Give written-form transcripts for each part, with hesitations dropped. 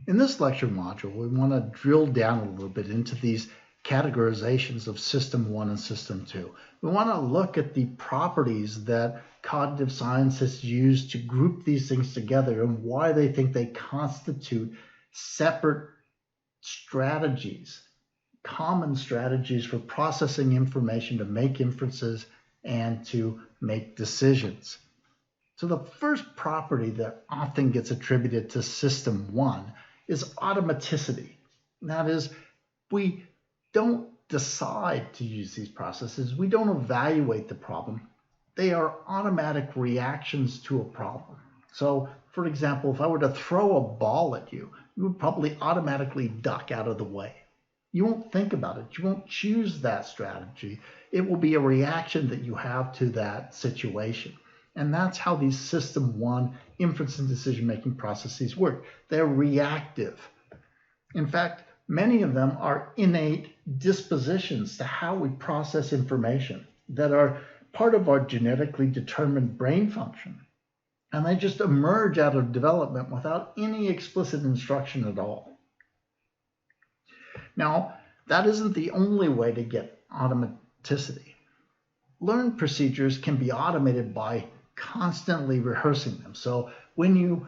In this lecture module, we want to drill down a little bit into these categorizations of System 1 and System 2. We want to look at the properties that cognitive scientists use to group these things together and why they think they constitute separate strategies, common strategies for processing information to make inferences and to make decisions. So the first property that often gets attributed to System 1 is automaticity. That is, we don't decide to use these processes. We don't evaluate the problem. They are automatic reactions to a problem. So, for example, if I were to throw a ball at you, you would probably automatically duck out of the way. You won't think about it. You won't choose that strategy. It will be a reaction that you have to that situation. And that's how these System 1 inference and decision-making processes work. They're reactive. In fact, many of them are innate dispositions to how we process information that are part of our genetically determined brain function. And they just emerge out of development without any explicit instruction at all. Now, that isn't the only way to get automaticity. Learned procedures can be automated by constantly rehearsing them. So when you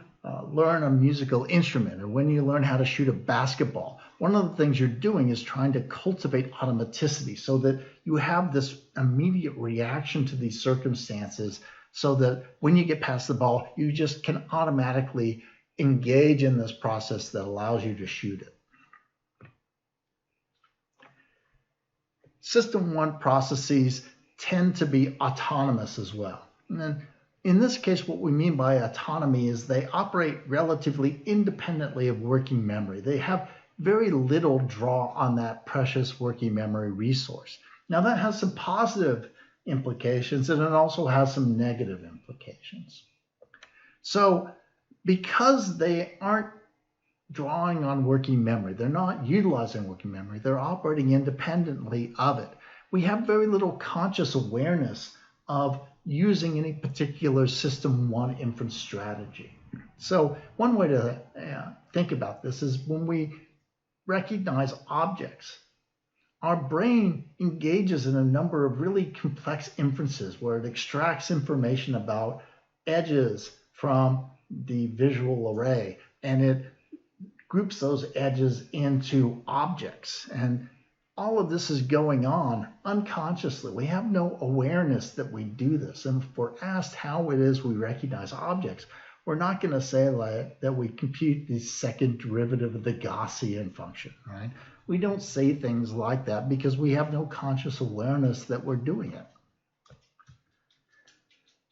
learn a musical instrument or when you learn how to shoot a basketball, one of the things you're doing is trying to cultivate automaticity so that you have this immediate reaction to these circumstances so that when you get past the ball, you just can automatically engage in this process that allows you to shoot it. System 1 processes tend to be autonomous as well. And then in this case, what we mean by autonomy is they operate relatively independently of working memory. They have very little draw on that precious working memory resource. Now that has some positive implications and it also has some negative implications. So because they aren't drawing on working memory, they're not utilizing working memory, they're operating independently of it. We have very little conscious awareness of using any particular System 1 inference strategy. So one way to think about this is when we recognize objects, our brain engages in a number of really complex inferences where it extracts information about edges from the visual array and it groups those edges into objects. And all of this is going on unconsciously. We have no awareness that we do this. And if we're asked how it is we recognize objects, we're not going to say that we compute the second derivative of the Gaussian function, right? We don't say things like that because we have no conscious awareness that we're doing it.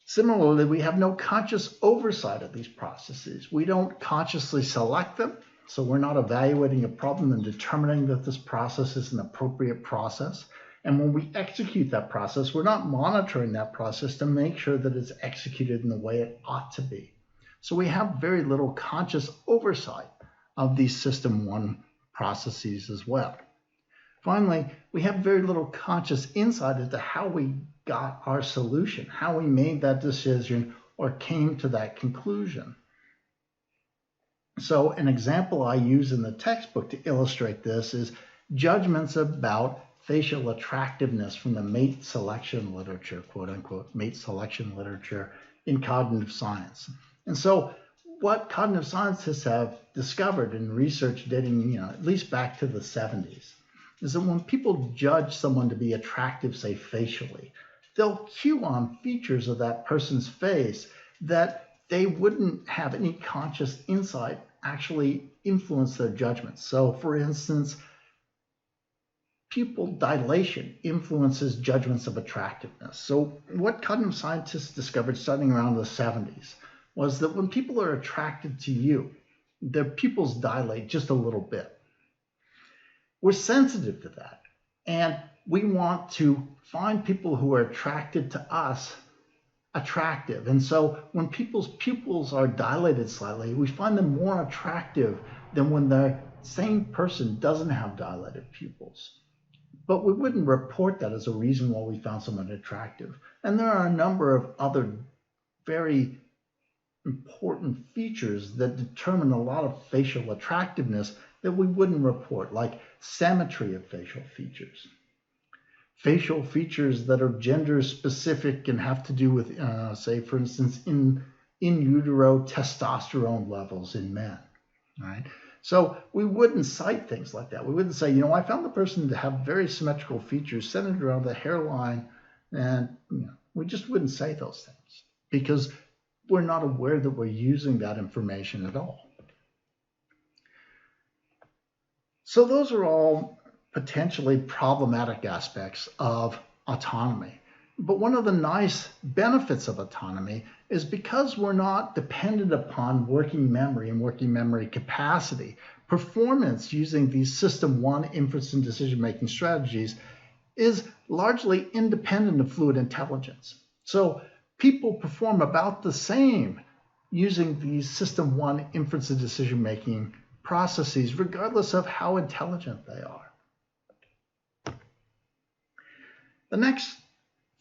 Similarly, we have no conscious oversight of these processes. We don't consciously select them. So we're not evaluating a problem and determining that this process is an appropriate process. And when we execute that process, we're not monitoring that process to make sure that it's executed in the way it ought to be. So we have very little conscious oversight of these System 1 processes as well. Finally, we have very little conscious insight into how we got our solution, how we made that decision or came to that conclusion. So an example I use in the textbook to illustrate this is judgments about facial attractiveness from the mate selection literature, quote unquote, mate selection literature in cognitive science. And so what cognitive scientists have discovered in research dating, at least back to the 70s, is that when people judge someone to be attractive, say facially, they'll cue on features of that person's face that they wouldn't have any conscious insight actually influence their judgments. So for instance, pupil dilation influences judgments of attractiveness. So what cognitive scientists discovered starting around the 70s was that when people are attracted to you, their pupils dilate just a little bit. We're sensitive to that. And we want to find people who are attracted to us attractive. And so when people's pupils are dilated slightly, we find them more attractive than when the same person doesn't have dilated pupils. But we wouldn't report that as a reason why we found someone attractive. And there are a number of other very important features that determine a lot of facial attractiveness that we wouldn't report, like symmetry of facial features. Facial features that are gender specific and have to do with, say, for instance, in utero testosterone levels in men, right? So we wouldn't cite things like that. We wouldn't say, I found the person to have very symmetrical features centered around the hairline, and we just wouldn't say those things because we're not aware that we're using that information at all. So those are all potentially problematic aspects of autonomy. But one of the nice benefits of autonomy is because we're not dependent upon working memory and working memory capacity, performance using these System 1 inference and decision-making strategies is largely independent of fluid intelligence. So people perform about the same using these System 1 inference and decision-making processes, regardless of how intelligent they are. The next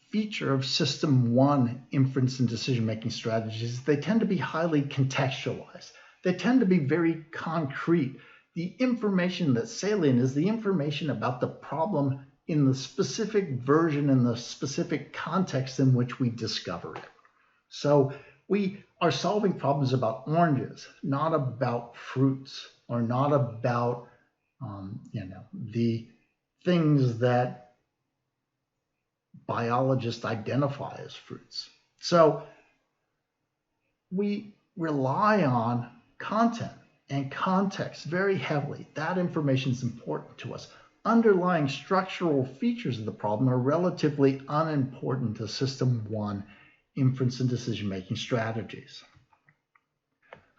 feature of System 1 inference and decision-making strategies, they tend to be highly contextualized. They tend to be very concrete. The information that's salient is the information about the problem in the specific version and the specific context in which we discover it. So we are solving problems about oranges, not about fruits, or not about the things that biologists identify as fruits. So we rely on content and context very heavily. That information is important to us. Underlying structural features of the problem are relatively unimportant to System 1 inference and decision-making strategies.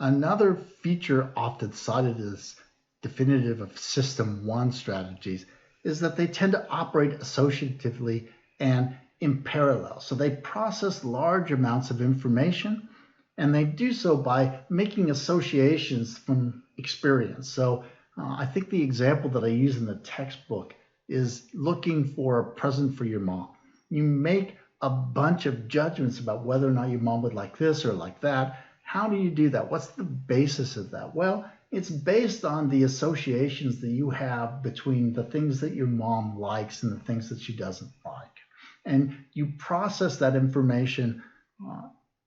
Another feature often cited as definitive of System 1 strategies is that they tend to operate associatively and in parallel. So they process large amounts of information, and they do so by making associations from experience. So I think the example that I use in the textbook is looking for a present for your mom. You make a bunch of judgments about whether or not your mom would like this or like that. How do you do that? What's the basis of that? Well, it's based on the associations that you have between the things that your mom likes and the things that she doesn't like. And you process that information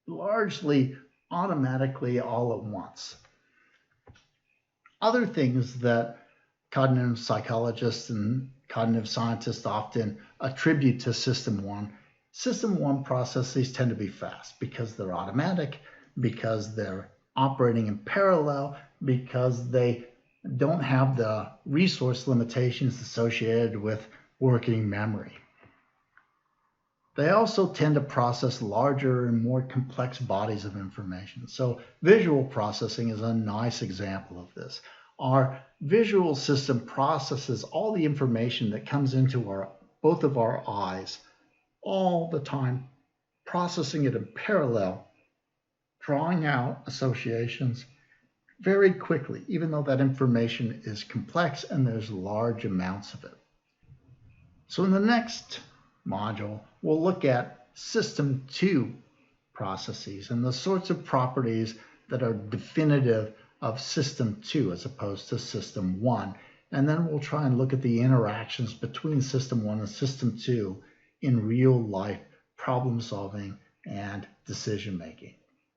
largely automatically all at once. Other things that cognitive psychologists and cognitive scientists often attribute to System 1. System 1 processes tend to be fast because they're automatic, because they're operating in parallel, because they don't have the resource limitations associated with working memory. They also tend to process larger and more complex bodies of information. So visual processing is a nice example of this. Our visual system processes all the information that comes into both of our eyes all the time, processing it in parallel, drawing out associations very quickly, even though that information is complex and there's large amounts of it. So in the next module, we'll look at System 2 processes and the sorts of properties that are definitive of System 2 as opposed to System 1. And then we'll try and look at the interactions between System 1 and System 2 in real life problem solving and decision making.